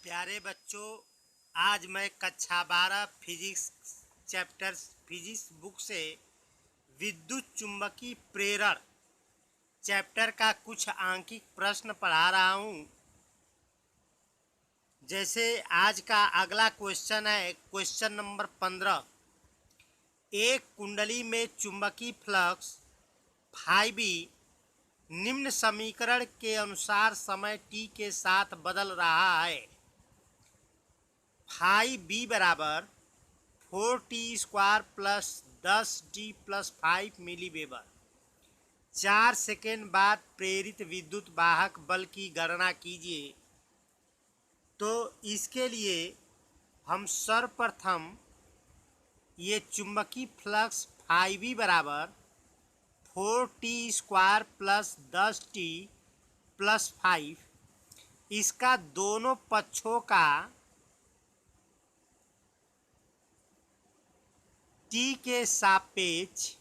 प्यारे बच्चों, आज मैं कक्षा 12 फिजिक्स चैप्टर फिजिक्स बुक से विद्युत चुम्बकीय प्रेरण चैप्टर का कुछ आंकिक प्रश्न पढ़ा रहा हूँ। जैसे आज का अगला क्वेश्चन है क्वेश्चन नंबर 15। एक कुंडली में चुंबकीय फ्लक्स फाई निम्न समीकरण के अनुसार समय t के साथ बदल रहा है। फाई बी बराबर 4t² प्लस 10t+5 मिली वेबर। 4 सेकेंड बाद प्रेरित विद्युत वाहक बल की गणना कीजिए। तो इसके लिए हम सर्वप्रथम ये चुंबकीय फ्लक्स फाई बी बराबर 4t² प्लस 10t+5 इसका दोनों पक्षों का t के सापेक्ष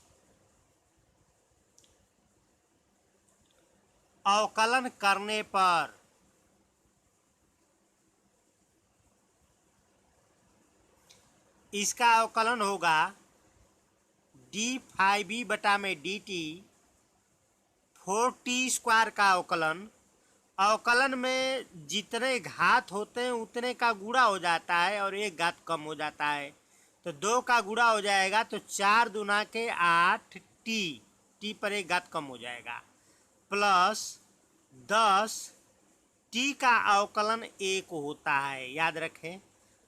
अवकलन करने पर इसका अवकलन होगा डी फाई बी बटा में dt। 4t² का अवकलन में जितने घात होते हैं उतने का गुणा हो जाता है और एक घात कम हो जाता है, तो 2 का गुणा हो जाएगा तो 4 दूना के 8t, t पर एक घात कम हो जाएगा, प्लस 10 t का अवकलन 1 होता है, याद रखें।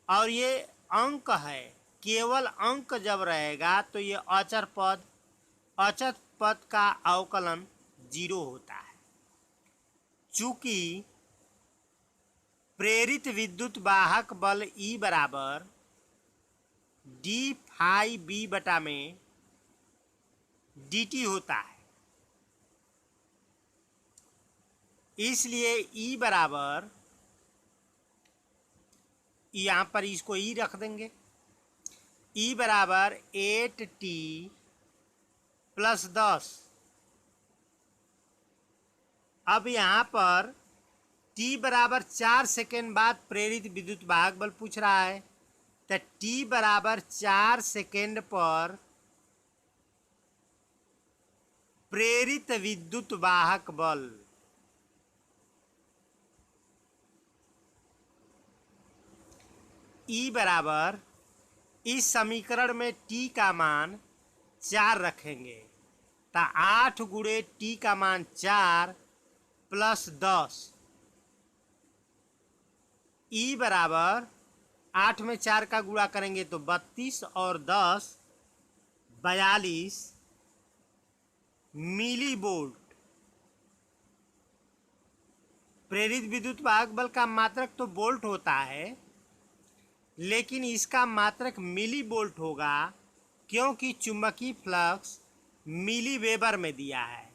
और ये अंक है, केवल अंक जब रहेगा तो ये अचर पद का अवकलन 0 होता है। चूंकि प्रेरित विद्युत वाहक बल E बराबर डी फाई बी बटा में dt होता है, इसलिए E बराबर, यहाँ पर इसको E रख देंगे, E बराबर 8t प्लस 10। अब यहाँ पर t बराबर 4 सेकेंड बाद प्रेरित विद्युत वाहक बल पूछ रहा है, तो t बराबर 4 सेकेंड पर प्रेरित विद्युत वाहक बल E बराबर, इस समीकरण में t का मान 4 रखेंगे तो 8 गुणे t का मान 4 प्लस 10। E बराबर 8 में 4 का गुणा करेंगे तो 32 और 10 42 मिली वोल्ट। प्रेरित विद्युत वाहक बल का मात्रक तो वोल्ट होता है, लेकिन इसका मात्रक मिली वोल्ट होगा क्योंकि चुंबकीय फ्लक्स मिली वेबर में दिया है,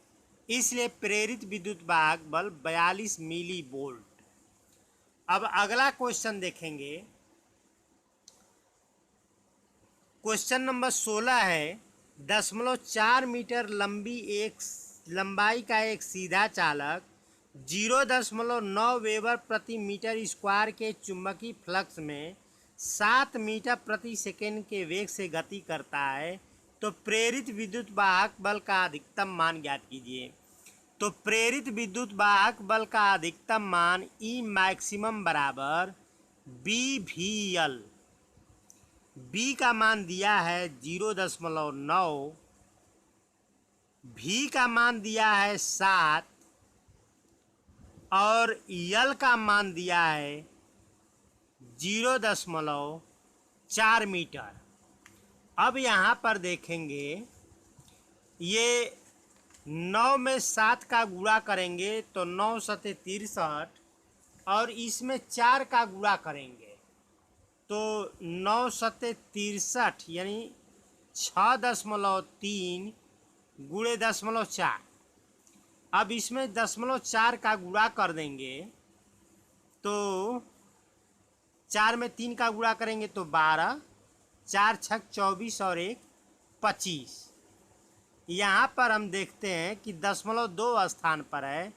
इसलिए प्रेरित विद्युत वाहक बल 42 मिली वोल्ट। अब अगला क्वेश्चन देखेंगे, क्वेश्चन नंबर 16 है। 0.4 मीटर लंबाई का एक सीधा चालक 0.9 वेबर प्रति मीटर स्क्वायर के चुंबकीय फ्लक्स में 7 मीटर प्रति सेकेंड के वेग से गति करता है, तो प्रेरित विद्युत वाहक बल का अधिकतम मान ज्ञात कीजिए। तो प्रेरित विद्युत वाहक बल का अधिकतम मान E मैक्सिमम बराबर BVL। B का मान दिया है 0.9, V का मान दिया है 7 और L का मान दिया है 0.4 मीटर। अब यहाँ पर देखेंगे, ये 9 में 7 का गुणा करेंगे तो 9 सते 63 और इसमें 4 का गुणा करेंगे तो 9 सते 63 यानी 6.3 गुणे 0.4। अब इसमें 0.4 का गुणा कर देंगे तो 4 में 3 का गुणा करेंगे तो 12, 4 छक 24 और 1 25। यहाँ पर हम देखते हैं कि 0.2 स्थान पर है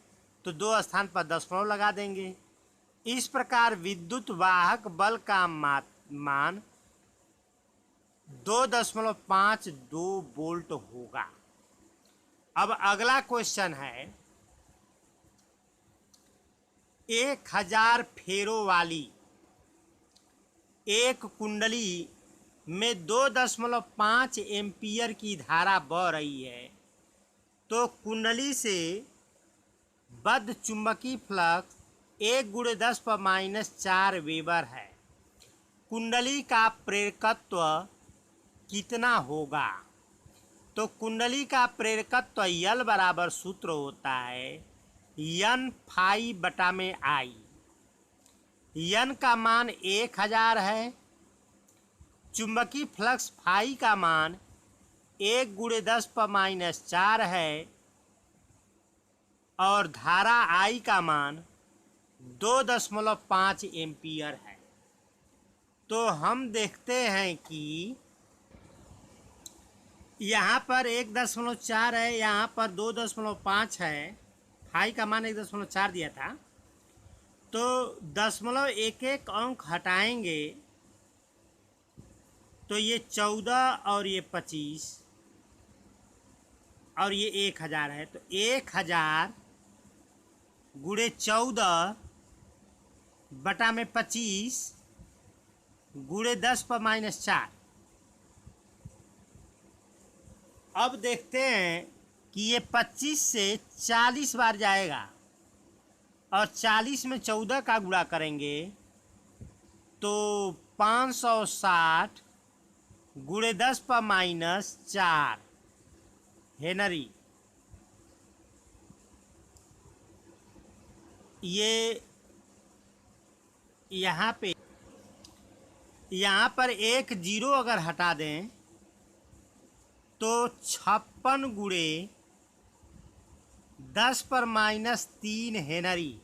तो 2 स्थान पर दशमलव लगा देंगे इस प्रकार विद्युत वाहक बल का मान 2.52 वोल्ट होगा। अब अगला क्वेश्चन है, 1000 फेरों वाली एक कुंडली में 2.5 एम्पियर की धारा बह रही है, तो कुंडली से बद्ध चुंबकीय फ्लक्स 1 × 10⁻⁴ वेबर है। कुंडली का प्रेरकत्व कितना होगा? तो कुंडली का प्रेरकत्व यल बराबर सूत्र होता है N फाई बटा में I। N का मान 1000 है, चुंबकीय फ्लक्स फाई का मान 1 × 10⁻⁴ है और धारा I का मान 2.5 एम्पियर है। तो हम देखते हैं कि यहाँ पर 1.4 है, यहाँ पर 2.5 है, फाई का मान 1.4 दिया था, तो 0.11 अंक हटाएंगे तो ये 14 और ये 25 और ये 1000 है, तो 1000 × 14 बटा में 25 × 10⁻⁴। अब देखते हैं कि ये 25 से 40 बार जाएगा और 40 में 14 का गुणा करेंगे तो 560 × 10⁻⁴ हेनरी। ये यहाँ पर एक जीरो अगर हटा दें तो 56 × 10⁻³ हेनरी।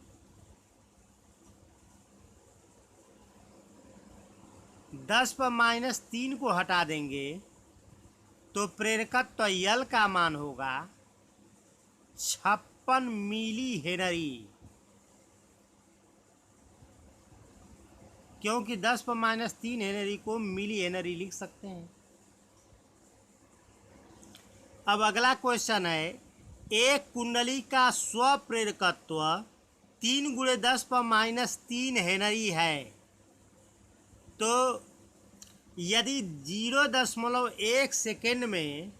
10⁻³ को हटा देंगे तो प्रेरकत्व यल का मान होगा 56 मिली हेनरी, क्योंकि 10⁻³ हेनरी को मिली हेनरी लिख सकते हैं। अब अगला क्वेश्चन है, एक कुंडली का स्वप्रेरकत्व 3 × 10⁻³ हेनरी है, तो यदि 0.1 सेकेंड में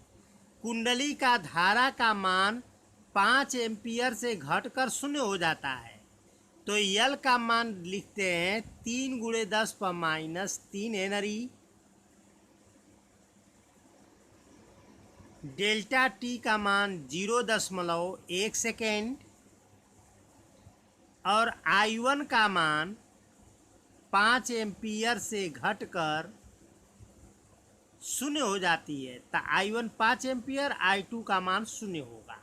कुंडली का धारा का मान 5 एम्पियर से घटकर 0 हो जाता है, तो यल का मान लिखते हैं 3 × 10⁻³ हेनरी। डेल्टा टी का मान 0.1 सेकेंड और I1 का मान 5 एम्पियर से घटकर 0 हो जाती है, तो I1 5 एम्पियर, I2 का मान 0 होगा।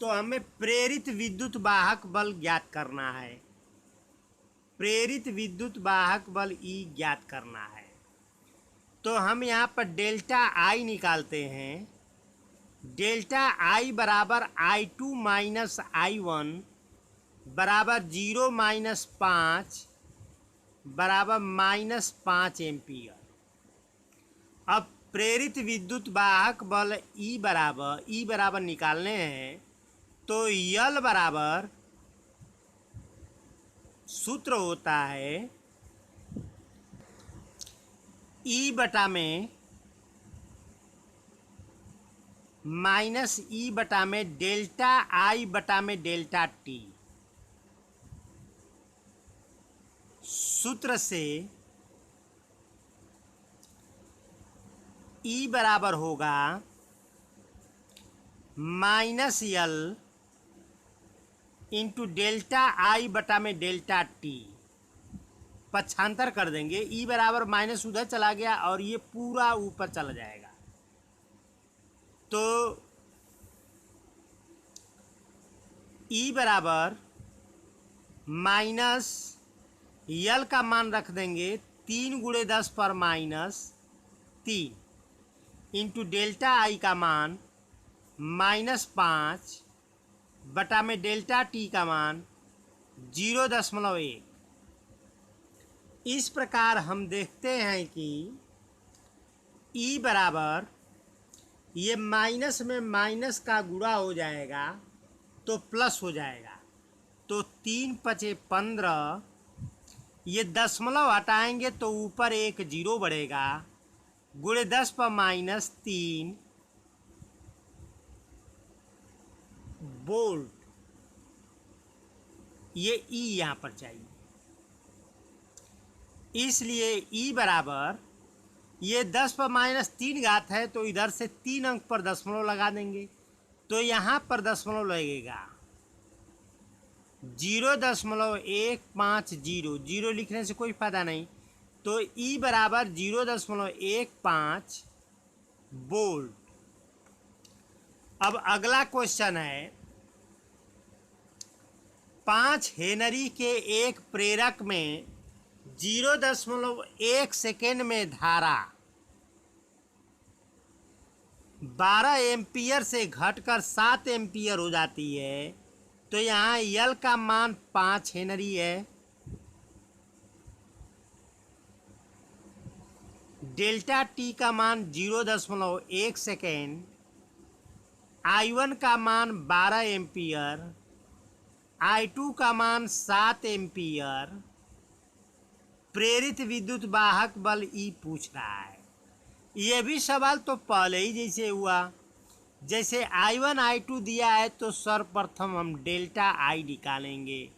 तो हमें प्रेरित विद्युत वाहक बल ज्ञात करना है, प्रेरित विद्युत वाहक बल E ज्ञात करना है। तो हम यहाँ पर डेल्टा I निकालते हैं। डेल्टा I बराबर I2 माइनस I1 बराबर 0 - 5 बराबर -5 एम्पियर। अब प्रेरित विद्युत वाहक बल E बराबर निकालने हैं, तो यल बराबर सूत्र होता है E बटा में माइनस E बटा में डेल्टा I बटा में डेल्टा T। सूत्र से E बराबर होगा -L इंटू डेल्टा I बटा में डेल्टा T। पक्षांतर कर देंगे, E बराबर माइनस उधर चला गया और ये पूरा ऊपर चला जाएगा, तो E बराबर माइनस यल का मान रख देंगे 3 × 10⁻³ इंटू डेल्टा I का मान -5 बटा में डेल्टा T का मान 0.1। इस प्रकार हम देखते हैं कि E बराबर, ये माइनस में माइनस का गुणा हो जाएगा तो प्लस हो जाएगा, तो 3×5=15। ये दशमलव हटाएंगे तो ऊपर एक जीरो बढ़ेगा, गुणे 10⁻³ वोल्ट। ये E यहाँ पर चाहिए, इसलिए E बराबर, ये 10⁻³ है तो इधर से 3 अंक पर दशमलव लगा देंगे, तो यहाँ पर दशमलव लगेगा 0.150। जीरो लिखने से कोई फायदा नहीं, तो E बराबर 0.15 वोल्ट। अब अगला क्वेश्चन है, 5 हेनरी के एक प्रेरक में 0.1 सेकेंड में धारा 12 एम्पियर से घटकर 7 एम्पियर हो जाती है, तो यहाँ यल का मान 5 हेनरी है, डेल्टा टी का मान 0.1 सेकेंड, I1 का मान 12 एम्पियर, I2 का मान 7 एम्पियर, प्रेरित विद्युत वाहक बल E पूछ रहा है। ये भी सवाल तो पहले ही जैसे हुआ, जैसे I1 I2 दिया है तो सर्वप्रथम हम डेल्टा I निकालेंगे,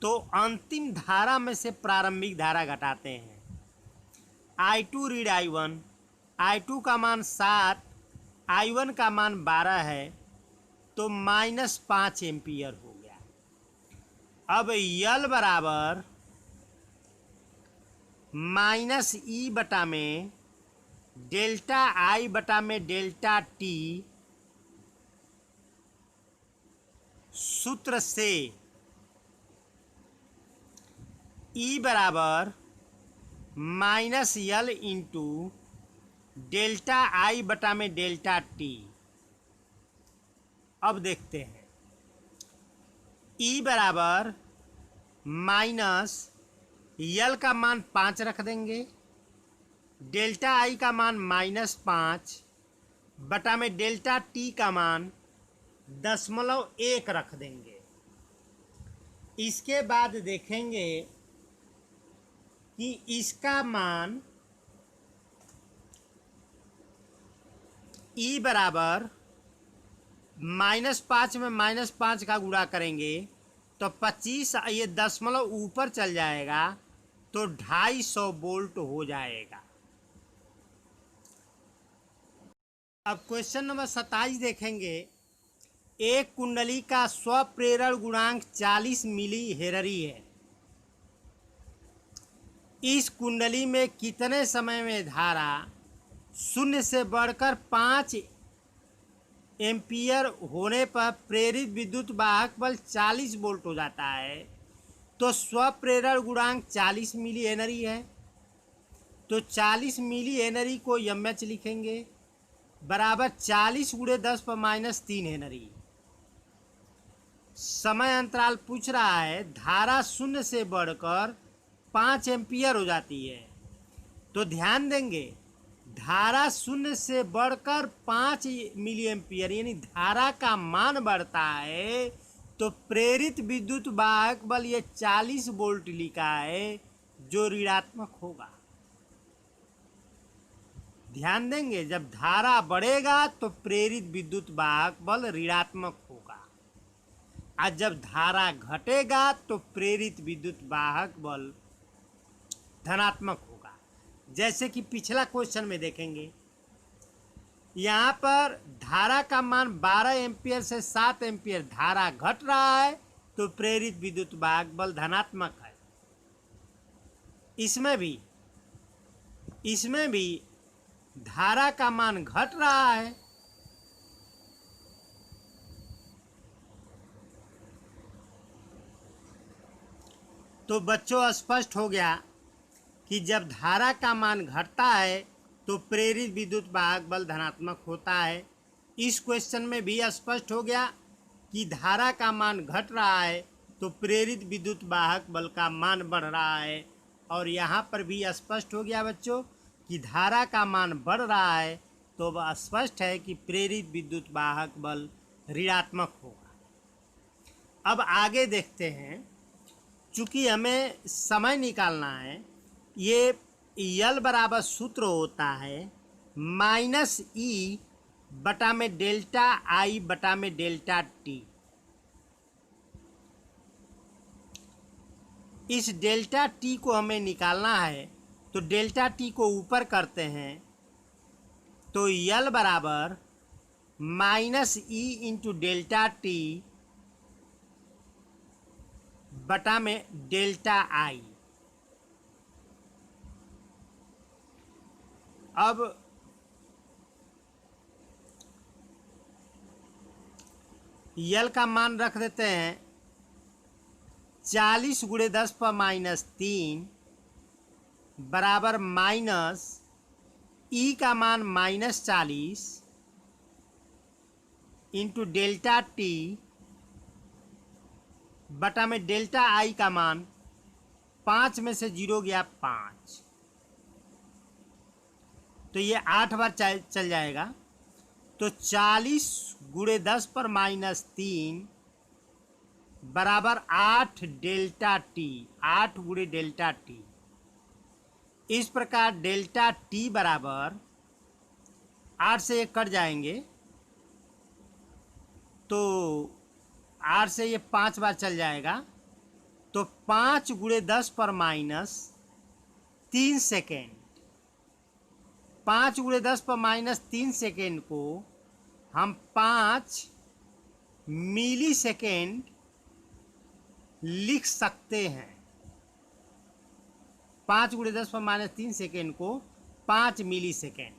तो अंतिम धारा में से प्रारंभिक धारा घटाते हैं। I2 ऋण I1, I2 का मान 7, I1 का मान 12 है, तो -5 एम्पियर हो गया। अब यल बराबर -E बटा में डेल्टा I बटा में डेल्टा टी, सूत्र से E बराबर -L इंटू डेल्टा I बटा में डेल्टा टी। अब देखते हैं, E बराबर -L का मान 5 रख देंगे, डेल्टा I का मान -5 बटा में डेल्टा टी का मान 0.1 रख देंगे। इसके बाद देखेंगे कि इसका मान E बराबर -5 में -5 का गुणा करेंगे तो 25, ये दशमलव ऊपर चल जाएगा तो 250 वोल्ट हो जाएगा। अब क्वेश्चन नंबर 27 देखेंगे, एक कुंडली का स्वप्रेरण गुणांक 40 मिली हेनरी है। इस कुंडली में कितने समय में धारा 0 से बढ़कर 5 एम्पियर होने पर प्रेरित विद्युत वाहक बल 40 वोल्ट हो जाता है? तो स्वप्रेरण गुणांक 40 मिली हेनरी है, तो 40 मिली हेनरी को एमएच लिखेंगे, बराबर 40 × 10⁻³ हेनरी। समय अंतराल पूछ रहा है, धारा 0 से बढ़कर 5 एम्पियर हो जाती है, तो ध्यान देंगे धारा 0 से बढ़कर 5 मिली एम्पियर, यानी धारा का मान बढ़ता है, तो प्रेरित विद्युत वाहक बल ये 40 वोल्ट लिखा है, जो ऋणात्मक होगा। ध्यान देंगे, जब धारा बढ़ेगा तो प्रेरित विद्युत वाहक बल ऋणात्मक होगा, और जब धारा घटेगा तो प्रेरित विद्युत वाहक बल धनात्मक होगा। जैसे कि पिछला क्वेश्चन में देखेंगे, यहाँ पर धारा का मान 12 एम्पियर से 7 एम्पियर, धारा घट रहा है तो प्रेरित विद्युत वाहक बल धनात्मक है। इसमें भी धारा का मान घट रहा है, तो बच्चों स्पष्ट हो गया कि जब धारा का मान घटता है तो प्रेरित विद्युत वाहक बल धनात्मक होता है। इस क्वेश्चन में भी स्पष्ट हो गया कि धारा का मान घट रहा है तो प्रेरित विद्युत वाहक बल का मान बढ़ रहा है। और यहाँ पर भी स्पष्ट हो गया बच्चों कि धारा का मान बढ़ रहा है, तो वह स्पष्ट है कि प्रेरित विद्युत वाहक बल ऋणात्मक होगा। अब आगे देखते हैं, चूँकि हमें समय निकालना है, ये यल बराबर सूत्र होता है माइनस ई बटा में डेल्टा आई बटा में डेल्टा टी। इस डेल्टा टी को हमें निकालना है, तो डेल्टा टी को ऊपर करते हैं, तो यल बराबर minus E into delta T बटा में डेल्टा आई। अब यल का मान रख देते हैं 40 × 10⁻³ बराबर माइनस ई का मान -40 इंटू डेल्टा टी बटा में डेल्टा आई का मान 5 में से 0 गया 5, तो ये 8 बार चल जाएगा। तो 40 × 10⁻³ बराबर 8 डेल्टा टी, 8 × डेल्टा टी। इस प्रकार डेल्टा टी बराबर 8 से ये कट जाएंगे, तो 8 से ये 5 बार चल जाएगा, तो 5 × 10⁻³ सेकेंड। 5 × 10⁻³ सेकेंड को हम 5 मिली सेकेंड लिख सकते हैं। 5 × 10⁻³ सेकेंड को 5 मिली सेकेंड।